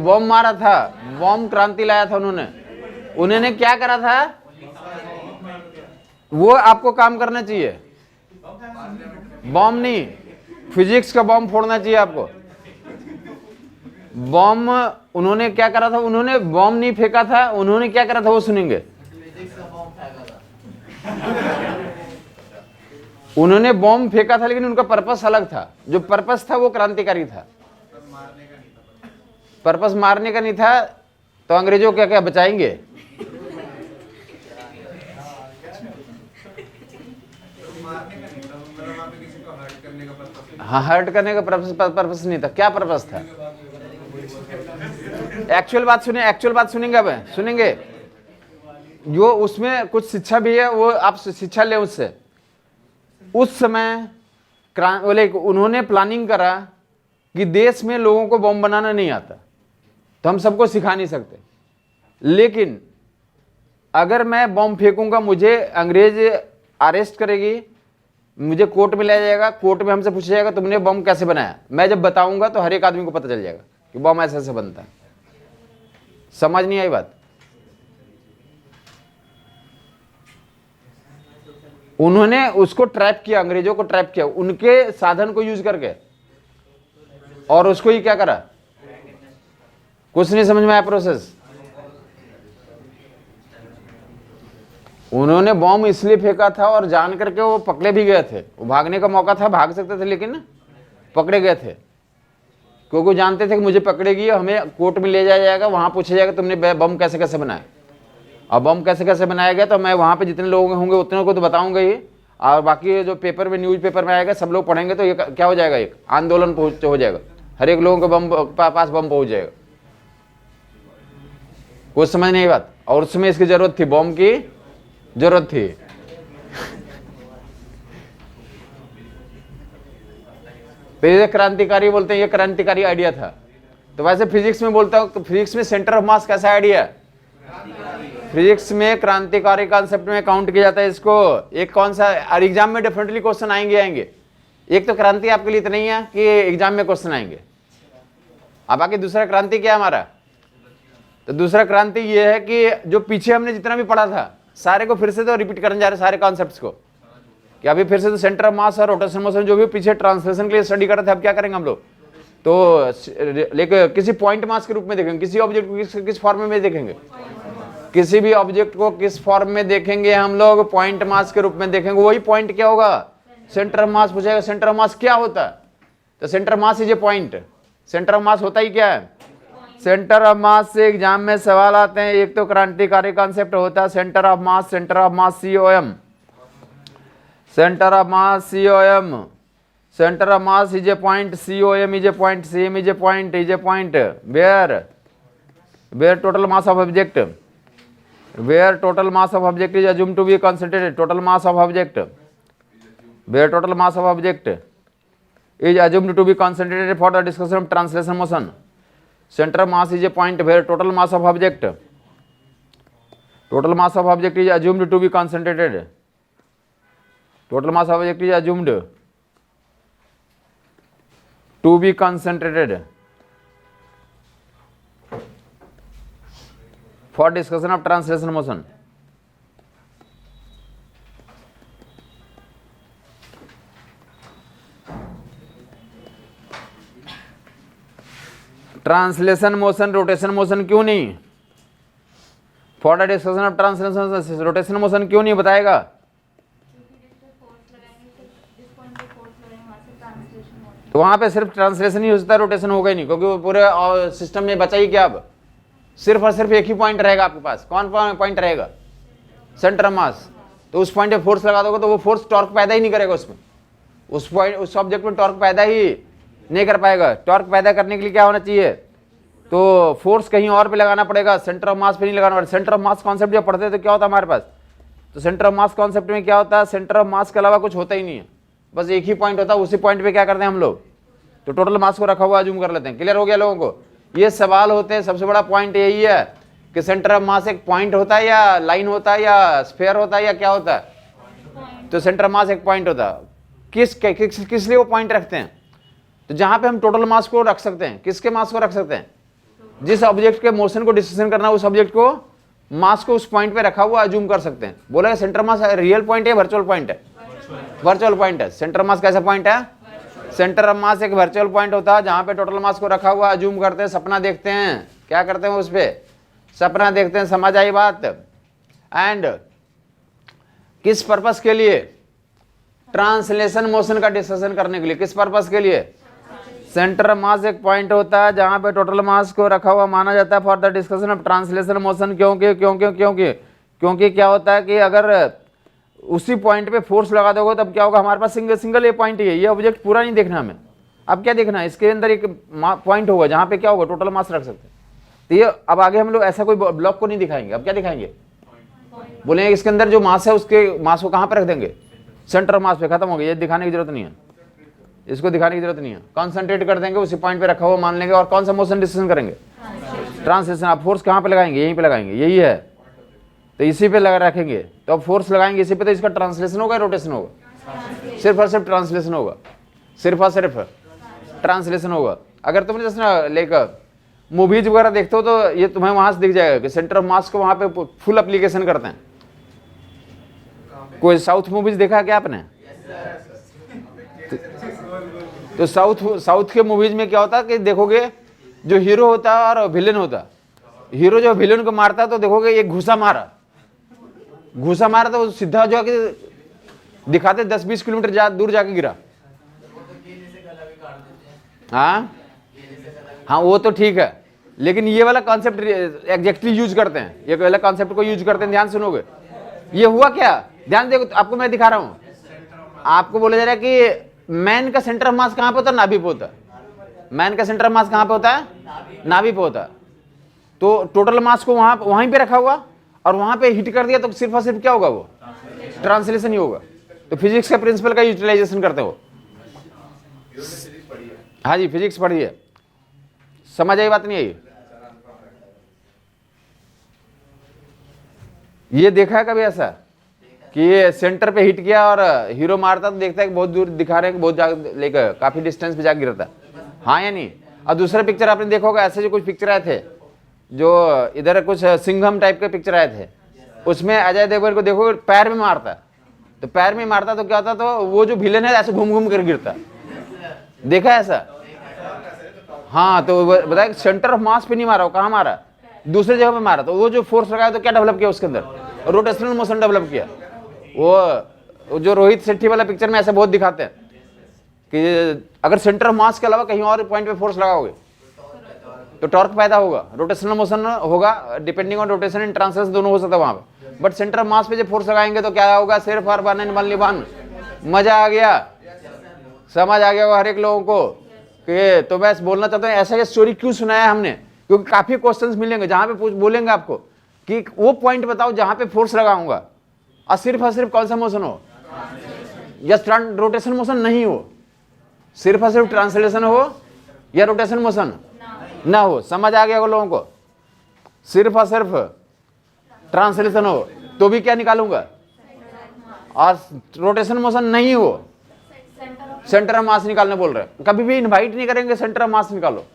Bomb मारा था, bomb क्रांति लाया था उन्होंने क्या करा था, वो आपको काम करना चाहिए। बॉम्ब नहीं, फिजिक्स का बॉम्ब फोड़ना चाहिए आपको। बॉम्ब उन्होंने क्या करा था, उन्होंने बॉम्ब नहीं फेंका था, उन्होंने क्या करा था वो सुनेंगे। उन्होंने बॉम्ब फेंका था लेकिन उनका पर्पस अलग था। जो पर्पस था वो क्रांतिकारी था। पर्पस मारने का नहीं था, तो अंग्रेजों क्या क्या बचाएंगे। हाँ, हर्ट करने का पर्पस नहीं था। क्या पर्पस था? एक्चुअल बात सुनेंगे। अब सुनेंगे जो उसमें कुछ शिक्षा भी है, वो आप शिक्षा ले उससे। उस समय उन्होंने प्लानिंग करा कि देश में लोगों को बॉम्ब बनाना नहीं आता, तो हम सबको सिखा नहीं सकते, लेकिन अगर मैं बॉम्ब फेंकूंगा मुझे अंग्रेज अरेस्ट करेगी, मुझे कोर्ट में ले जाएगा, कोर्ट में हमसे पूछा जाएगा तुमने बॉम्ब कैसे बनाया। मैं जब बताऊंगा तो हर एक आदमी को पता चल जाएगा कि बॉम्ब ऐसे ऐसे बनता है। समझ नहीं आई बात? उन्होंने उसको ट्रैप किया, अंग्रेजों को ट्रैप किया उनके साधन को यूज करके, और उसको ही क्या करा, कुछ नहीं समझ में आया प्रोसेस। उन्होंने बॉम्ब इसलिए फेंका था और जान करके वो पकड़े भी गए थे। वो भागने का मौका था, भाग सकते थे, लेकिन पकड़े गए थे क्योंकि जानते थे कि मुझे पकड़ेगी, हमें कोर्ट में ले जाया जाएगा, वहां पूछा जाएगा तुमने बम कैसे कैसे बनाया। अब बम कैसे कैसे बनाया गया तो मैं वहां पे जितने लोग होंगे उतने को तो बताऊंगा ही, और बाकी जो पेपर में न्यूज पेपर में आएगा सब लोग पढ़ेंगे, तो ये क्या हो जाएगा, एक आंदोलन हो जाएगा, हर एक लोगों को पास बम पहुंच जाएगा। कुछ समझ नहीं बात। और उसमें इसकी जरूरत थी, बॉम्ब की जरूरत थी। तो ये क्रांतिकारी बोलते हैं, ये क्रांतिकारी आइडिया था। तो वैसे फिजिक्स में बोलता हूं, तो फिजिक्स में सेंटर ऑफ मास कैसा आइडिया है? फिजिक्स में क्रांतिकारी कॉन्सेप्ट में काउंट किया जाता है इसको। एक कौन सा, और एग्जाम में डेफिनेटली क्वेश्चन आएंगे। एक तो क्रांति आपके लिए इतना ही है कि एग्जाम में क्वेश्चन आएंगे। अब बाकी दूसरा क्रांति क्या है हमारा? तो दूसरा क्रांति ये है कि जो पीछे हमने जितना भी पढ़ा था सारे को फिर से तो रिपीट करने जा रहे, सारे कॉन्सेप्ट्स को, कि अभी फिर से तो सेंटर ऑफ मास और रोटेशन मोशन जो भी पीछे ट्रांसलेशन के लिए स्टडी कर रहे थे, अब क्या करेंगे हम लोग, तो लेकिन किसी पॉइंट मास के रूप में देखेंगे, किसी ऑब्जेक्ट को किस फॉर्म में देखेंगे, किसी भी ऑब्जेक्ट को किस फॉर्म में देखेंगे हम लोग, पॉइंट मास के रूप में देखेंगे। वही पॉइंट क्या होगा, सेंटर ऑफ मास पूछेगा। सेंटर ऑफ मास क्या होता है? तो centre of mass is a point. Centre of मास होता ही क्या है? सेंटर ऑफ मास से एग्जाम में सवाल आते हैं। एक तो क्रांतिकारी कॉन्सेप्ट होता है centre of mass, centre of mass COM, centre of mass COM, centre of mass is a point, COM is a point, CM is a point, where total mass of object, where total mass of object is assumed to be concentrated, total mass of object, where total mass of object is assumed to be concentrated for the discussion of translation motion. Center of mass is a point where total mass of object is assumed to be concentrated. Total mass of object is assumed to be concentrated for discussion of translation motion. Translation motion, rotation motion क्यों नहीं? For the discussion of translation rotation motion क्यों नहीं बताएगा? तो वहां पे सिर्फ translation ही हो सकता है, रोटेशन होगा ही नहीं, क्योंकि वो पूरे सिस्टम में बचा ही क्या अब? सिर्फ और सिर्फ एक ही पॉइंट रहेगा आपके पास। कौन पॉइंट रहेगा? सेंटर ऑफ मास। तो उस पॉइंट पे फोर्स लगा दोगे तो वो फोर्स टॉर्क पैदा ही नहीं करेगा उसमें, उस पॉइंट उस ऑब्जेक्ट में टॉर्क पैदा ही नहीं कर पाएगा। टॉर्क पैदा करने के लिए क्या होना चाहिए? तो फोर्स कहीं और पे लगाना पड़ेगा, सेंटर ऑफ मास पे नहीं लगाना पड़ेगा। सेंटर ऑफ मास कॉन्सेप्ट जब पढ़ते तो क्या होता है हमारे पास? तो सेंटर ऑफ मास कॉन्सेप्ट में क्या होता है? सेंटर ऑफ मास के अलावा कुछ होता ही नहीं है, बस एक ही पॉइंट होता है। उसी पॉइंट पे क्या करते हैं हम लोग? तो टोटल मास को रखा हुआ अज्यूम कर लेते हैं। क्लियर हो गया लोगों को? ये सवाल होते हैं, सबसे बड़ा पॉइंट यही है कि सेंटर ऑफ मास एक पॉइंट होता है या लाइन होता है या स्फीयर होता है या क्या होता है? तो सेंटर ऑफ मास एक पॉइंट होता है। किस लिए वो पॉइंट रखते हैं? तो जहां पे हम टोटल मास को रख सकते हैं, किसके मास को रख सकते हैं? जिस ऑब्जेक्ट के मोशन को डिस्कशन करना है उस ऑब्जेक्ट को मास को उस पॉइंट पे रखा हुआ अज्यूम कर सकते हैं। बोला सेंटर मास रियल पॉइंट है वर्चुअल पॉइंट है? वर्चुअल पॉइंट है। सेंटर मास कैसा पॉइंट है? सेंटर ऑफ मास एक वर्चुअल पॉइंट होता है जहां पे टोटल मास को रखा हुआ अज्यूम करते हैं, सपना देखते हैं। क्या करते हैं उस पे? सपना देखते हैं। समझ आई बात? एंड किस पर्पस के लिए? ट्रांसलेशन मोशन का डिस्कशन करने के लिए। किस पर्पस के लिए? सेंटर ऑफ मास एक पॉइंट होता है जहां पे टोटल मास को रखा हुआ माना जाता है for the discussion of translation motion. क्योंकि क्या होता है कि अगर उसी पॉइंट पे फोर्स लगा दोगे तब क्या होगा? हमारे पास सिंगल ये पॉइंट ही है, ये ऑब्जेक्ट पूरा नहीं देखना हमें। अब क्या देखना है? इसके अंदर एक पॉइंट होगा जहां पे क्या होगा? टोटल मास रख सकते हैं। तो ये अब आगे हम लोग ऐसा कोई ब्लॉक को नहीं दिखाएंगे। अब क्या दिखाएंगे? बोलेंगे इसके अंदर जो मास है उसके मास को कहां पर रख देंगे? सेंटर मास पे। खत्म हो गया, ये दिखाने की जरूरत नहीं है, इसको दिखाने की जरूरत नहीं है। कॉन्सेंट्रेट कर देंगे, उसी पॉइंट पे रखा हुआ मान लेंगे। और कौन सा मोशन डिस्कशन करेंगे? ट्रांसलेशन। आप फोर्स कहां पे लगाएंगे? यहीं पे लगाएंगे, यही है तो इसी पे लगा रखेंगे। तो अब फोर्स लगाएंगे इसी पे, तो इसका ट्रांसलेशन होगा, रोटेशन होगा? सिर्फ और सिर्फ ट्रांसलेशन होगा। सिर्फ और सिर्फ ट्रांसलेशन होगा। अगर तुमने जैसे लाइक मूवीज वगैरह देखते हो तो ये तुम्हें वहां से दिख जाएगा कि सेंटर ऑफ मास को वहां पे फुल एप्लीकेशन करते हैं। कोई साउथ मूवीज देखा क्या आपने? तो साउथ के मूवीज में क्या होता है कि देखोगे जो हीरो होता है और विलेन होता है। हीरो जो विलेन को मारता है तो देखोगे एक घुसा मारा तो वो सीधा जो है दिखाते 10-20 किलोमीटर दूर जाके गिरा। हाँ वो तो ठीक है, लेकिन ये वाला कॉन्सेप्ट एग्जैक्टली यूज करते हैं। ये वाला कॉन्सेप्ट को यूज करते हैं। ध्यान सुनोगे, ये हुआ क्या? ध्यान देखो, आपको मैं दिखा रहा हूं। आपको बोला जा रहा है कि मैन का सेंटर ऑफ मास कहां पे होता है? नाभि पे होता है। मैन का सेंटर ऑफ मास कहां पे होता है? नाभि पे होता है। तो टोटल मास को वहीं पे रखा हुआ और वहां पे हिट कर दिया तो सिर्फ और सिर्फ क्या होगा? वो ट्रांसलेशन ही होगा। तो फिजिक्स के प्रिंसिपल का यूटिलाइजेशन करते हो। हाँ जी, फिजिक्स पढ़िए। समझ आई बात? नहीं आई? ये देखा है कभी ऐसा कि ये सेंटर पे हिट किया और हीरो मारता तो देखता है कि बहुत दूर दिखा रहे हैं कि बहुत लेकर काफी डिस्टेंस पे जाकर गिरता? हाँ या नहीं? और दूसरा पिक्चर आपने देखा होगा, ऐसे जो कुछ पिक्चर आए थे जो इधर कुछ सिंघम टाइप के पिक्चर आए थे, उसमें अजय देवगन को देखो पैर में मारता, तो पैर में मारता तो क्या होता? तो वो जो विलेन है ऐसे घूम घूम कर गिरता। देखा है ऐसा? हाँ, तो बताया सेंटर ऑफ मास पे नहीं मारा, कहाँ मारा? दूसरे जगह पे मारा। तो वो जो फोर्स लगाया तो क्या डेवलप किया उसके अंदर? रोटेशनल मोशन डेवलप किया। वो जो रोहित शेट्टी वाला पिक्चर में ऐसे बहुत दिखाते हैं कि अगर सेंटर ऑफ मास के अलावा कहीं और पॉइंट पे फोर्स लगाओगे तो टॉर्क पैदा होगा, रोटेशनल मोशन होगा, depending on rotation and translation दोनों हो सकता है वहां पे। बट सेंटर ऑफ मास पे जब फोर्स लगाएंगे तो क्या होगा? सिर्फ और वन एंड ओनली वन। मजा आ गया? समझ आ गया हर एक लोगों को कि तो मैं बोलना चाहता हूँ ऐसा स्टोरी क्यों सुनाया हमने, क्योंकि काफी क्वेश्चंस मिलेंगे जहां पे बोलेंगे आपको कि वो पॉइंट बताओ जहां पे फोर्स लगाऊंगा और सिर्फ कौन सा मोशन हो? या रोटेशन मोशन नहीं हो, सिर्फ और सिर्फ ट्रांसलेशन हो या रोटेशन मोशन ना हो। समझ आ गया लोगों को? सिर्फ और सिर्फ ट्रांसलेशन हो तो भी क्या निकालूंगा? और रोटेशन मोशन नहीं हो, सेंटर ऑफ मास निकालने बोल रहे हैं। कभी भी इनवाइट नहीं करेंगे सेंटर ऑफ मास निकालो।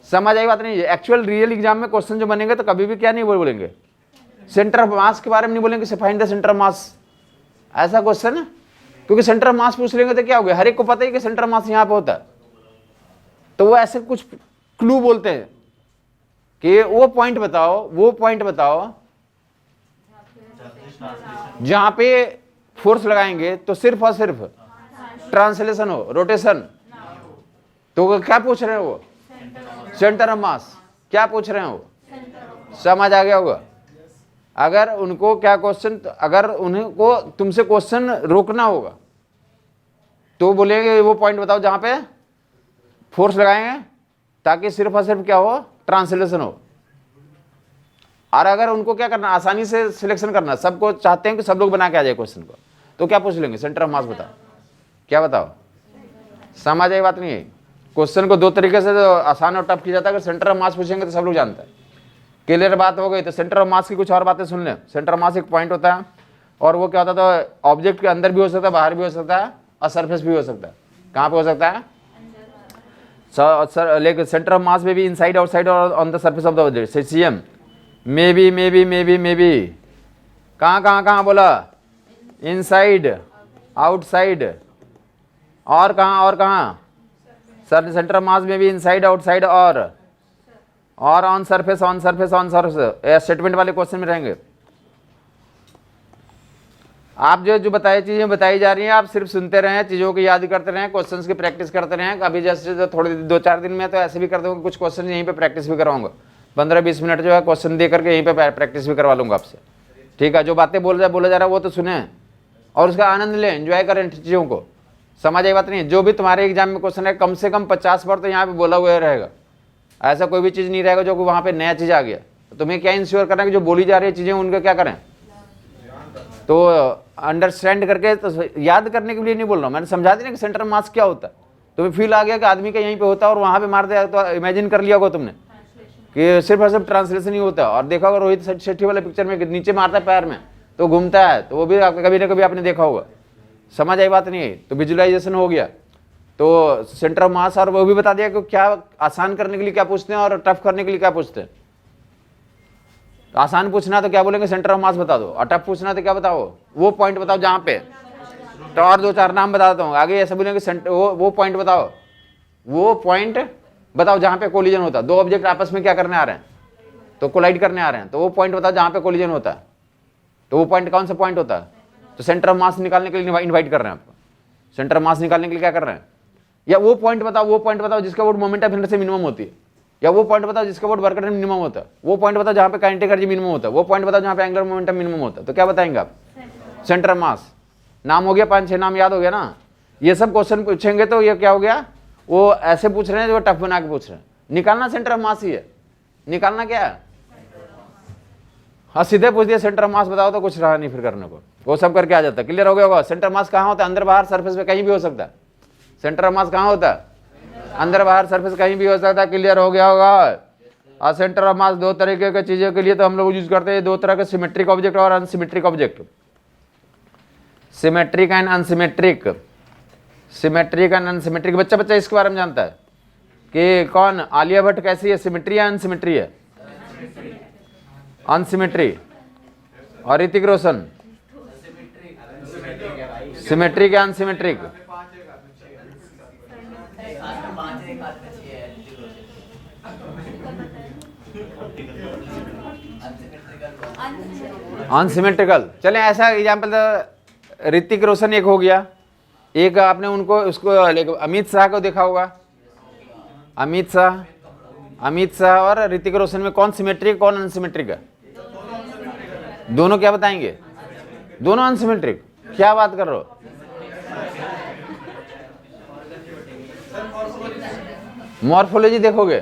समझ आई बात? नहीं? एक्चुअल रियल एग्जाम में क्वेश्चन जो बनेंगे तो कभी भी क्या नहीं बोलेंगे? सेंटर ऑफ मास के बारे में नहीं बोलेंगे, फाइंड द सेंटर ऑफ मास, ऐसा क्वेश्चन है। क्योंकि सेंटर ऑफ मास पूछ लेंगे तो क्या हो गया? हर एक को पता है कि सेंटर ऑफ मास यहां पे होता है। तो वो ऐसे कुछ क्लू बोलते हैं कि वो पॉइंट बताओ जहां पे फोर्स लगाएंगे तो सिर्फ और सिर्फ ट्रांसलेशन हो, रोटेशन। तो क्या पूछ रहे हैं वो? सेंटर ऑफ मास। क्या पूछ रहे हैं वो? समझ आ गया होगा? अगर उनको क्या क्वेश्चन, अगर उनको तुमसे क्वेश्चन रोकना होगा तो बोलेंगे वो पॉइंट बताओ जहां पे फोर्स लगाएंगे ताकि सिर्फ और सिर्फ क्या हो? ट्रांसलेशन हो। और अगर उनको क्या करना, आसानी से सिलेक्शन करना, सबको चाहते हैं कि सब लोग बना के आ जाए क्वेश्चन को, तो क्या पूछ लेंगे? सेंटर ऑफ मास बताओ। क्या बताओ? समझ आई बात? नहीं है? क्वेश्चन को दो तरीके से तो आसान और टफ किया जाता है। अगर सेंटर ऑफ मास पूछेंगे तो सब लोग जानते हैं, क्लियर बात हो गई। तो सेंटर ऑफ मास की कुछ और बातें सुन लें। सेंटर ऑफ मास एक पॉइंट होता है और वो क्या होता है? तो ऑब्जेक्ट के अंदर भी हो सकता है, बाहर भी हो सकता है और सरफेस भी हो सकता है। कहाँ पे हो सकता है? like center of mass may be inside, outside, or on the surface of the object. CM maybe कहाँ बोला, इनसाइड, आउटसाइड, और कहाँ सर, सेंटर ऑफ मास में भी इनसाइड, आउटसाइड और ऑन सरफेस, स्टेटमेंट वाले क्वेश्चन में रहेंगे। आप जो बताई चीजें बताई जा रही हैं, आप सिर्फ सुनते रहें, चीजों को याद करते रहें, क्वेश्चंस की प्रैक्टिस करते रहें। अभी जैसे थोड़े 2-4 दिन में तो ऐसे भी कर दूंगा, कुछ क्वेश्चन यहीं पे प्रैक्टिस भी करवाऊंगा, 15-20 मिनट जो है क्वेश्चन दे करके यहीं पे प्रैक्टिस भी करवा लूंगा आपसे, ठीक है। जो बातें बोला जा रहा है वो तो सुने और उसका आनंद लें, एंजॉय करें चीज़ों को, समझ आई बात नहीं। जो भी तुम्हारे एग्जाम में क्वेश्चन है, कम से कम 50 बार तो यहाँ पे बोला हुआ रहेगा, ऐसा कोई भी चीज़ नहीं रहेगा जो कि वहाँ पे नया चीज़ आ गया। तो तुम्हें क्या इंश्योर करना है कि जो बोली जा रही है चीज़ें उनका क्या करें, तो अंडरस्टैंड करके, तो याद करने के लिए नहीं बोल रहा हूँ, मैंने समझा दिया कि सेंटर मास क्या होता है। तुम्हें फील आ गया कि आदमी का यहीं पे होता है और वहाँ पे मार दिया, तो इमेजिन कर लिया होगा तुमने कि सिर्फ और सिर्फ ट्रांसलेशन ही होता है। और देखा होगा रोहित शेट्टी वाले पिक्चर में नीचे मारता है पैर में तो घूमता है, तो वो भी कभी ना कभी आपने देखा होगा, समझ आई बात नहीं है। तो विजुअलाइजेशन हो गया, तो सेंटर ऑफ मास, और वो भी बता दिया कि क्या आसान करने के लिए क्या पूछते हैं और टफ करने के लिए क्या पूछते हैं। तो आसान पूछना तो क्या बोलेंगे, सेंटर ऑफ मास बता दो, और टफ पूछना तो क्या बताओ, वो पॉइंट बताओ जहाँ पे, तो और 2-4 नाम बता देता हूँ आगे, ऐसा बोलेंगे वो पॉइंट बताओ, वो पॉइंट बताओ जहाँ पे कोलिजन होता है, दो ऑब्जेक्ट आपस में क्या करने आ रहे हैं, तो कोलाइड करने आ रहे हैं, तो वो पॉइंट बताओ जहाँ पे कोलिजन होता है, तो वो पॉइंट कौन सा पॉइंट होता है। तो सेंटर ऑफ मास निकालने के लिए इन्वाइट कर रहे हैं आपको, सेंटर ऑफ मास निकालने के लिए क्या कर रहे हैं, या वो पॉइंट बताओ जिसका vote moment of inertia minimum होती है, या वो पॉइंट बताओ जिसका वोट वर्क डन मिनिमम होता है, वो पॉइंट बताओ जहाँ पे काइनेटिक एनर्जी मिनिमम होता है, वो पॉइंट बताओ जहाँ पे एंगुलर मोमेंटम मिनिमम होता है। तो क्या बताएंगे आप, सेंटर ऑफ मास। नाम हो गया, 5-6 नाम याद हो गया ना। ये सब क्वेश्चन पूछेंगे तो ये क्या हो गया, वो ऐसे पूछ रहे हैं जो टफ बना के पूछ रहे हैं। निकालना सेंटर ऑफ मास ही है, निकालना क्या है, हाँ सीधे पूछ दिया सेंटर ऑफ मास बताओ तो कुछ रहा नहीं फिर करने को, वो सब करके आ जाता है। क्लियर हो गया होगा। सेंटर ऑफ मास कहाँ होता है, अंदर बाहर सरफेस पे कहीं भी हो सकता है। सेंटर ऑफ मास कहाँ होता है, अंदर बाहर सरफेस कहीं भी हो सकता है। क्लियर हो गया होगा। और सेंटर ऑफ मास 2 तरीके की चीजों के लिए तो हम लोग यूज करते हैं, 2 तरह के, सिमेट्रिक ऑब्जेक्ट और unsymmetric object. Symmetric and unsymmetric, symmetric and unsymmetric. बच्चा इसके बारे में जानता है कि कौन, आलिया भट्ट कैसी है, सिमेट्री या अनसिमेट्री है, अनसिमेट्री। और ऋतिक रोशन सिमेट्रिक या अनसिमेट्रिक, अनसिमेट्रिकल। चलें ऐसा एग्जाम्पल, ऋतिक रोशन एक हो गया, एक आपने उनको उसको अमित शाह को देखा होगा, अमित शाह और ऋतिक रोशन में कौन सिमेट्रिक कौन अनसिमेट्रिक है, दोनों क्या बताएंगे, दोनों अनसिमेट्रिक। क्या बात कर रहे हो, मॉर्फोलॉजी देखोगे,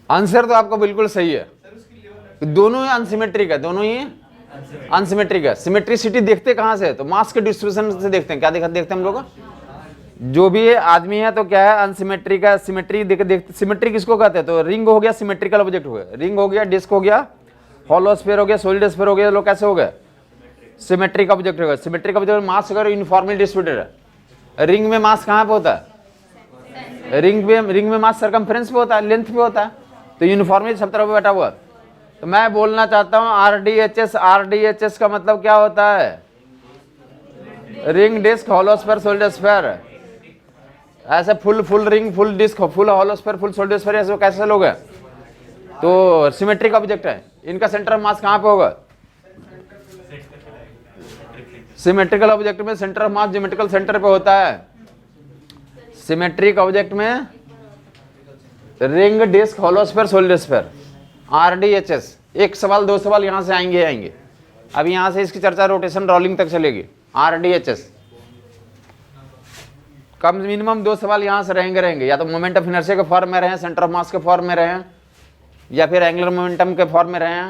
आंसर तो आपका बिल्कुल सही है, दोनों ही अनसिमेट्रिक है, दोनों ही अनसिमेट्रिक है। सिमेट्रिसिटी देखते कहां से, तो मास के डिस्ट्रीब्यूशन से देखते हैं। क्या देखते हैं हम लोग, जो भी आदमी है तो क्या है, अनसिमेट्रिक है। सिमेट्री देखते, सिमेट्री किसको कहते हैं, तो रिंग हो गया सिमेट्रिकल ऑब्जेक्ट हो गया, रिंग हो गया, डिस्क हो गया, हॉलो स्फीयर हो गया, सॉलिड स्फीयर हो गया, लोग कैसे हो गए, सिमेट्रिक ऑब्जेक्ट हो गया। सिमेट्रिक ऑब्जेक्ट मास अगर यूनिफॉर्मली डिस्ट्रीब्यूटेड है। रिंग में मास कहाँ पे होता है, रिंग में मास सरकमफ्रेंस पे होता है, लेंथ पे होता है, तो यूनिफॉर्मली सब तरफ बैठा हुआ। तो मैं बोलना चाहता हूं आरडीएचएस का मतलब क्या होता है, ring, disc, hollow sphere, solid sphere. ऐसे full ring, full disc, full hollow sphere, full solid sphere, ऐसे कैसे लोग हैं, तो सिमेट्रिक ऑब्जेक्ट है। इनका सेंटर ऑफ मास कहां पे होगा, सिमेट्रिकल ऑब्जेक्ट में centre of mass geometrical centre पे होता है। सिमेट्रिक ऑब्जेक्ट में ring, disc, hollow sphere, solid sphere, RDHS. 1 सवाल 2 सवाल यहां से आएंगे। अब यहां से इसकी चर्चा रोटेशन रोलिंग तक चलेगी। आरडीएचएस कम मिनिमम 2 सवाल यहां से रहेंगे, या तो मोमेंट ऑफ इनर्शिया के फॉर्म में रहे, सेंटर ऑफ मास के फॉर्म में रहे, या फिर एंगुलर मोमेंटम के फॉर्म में रहे,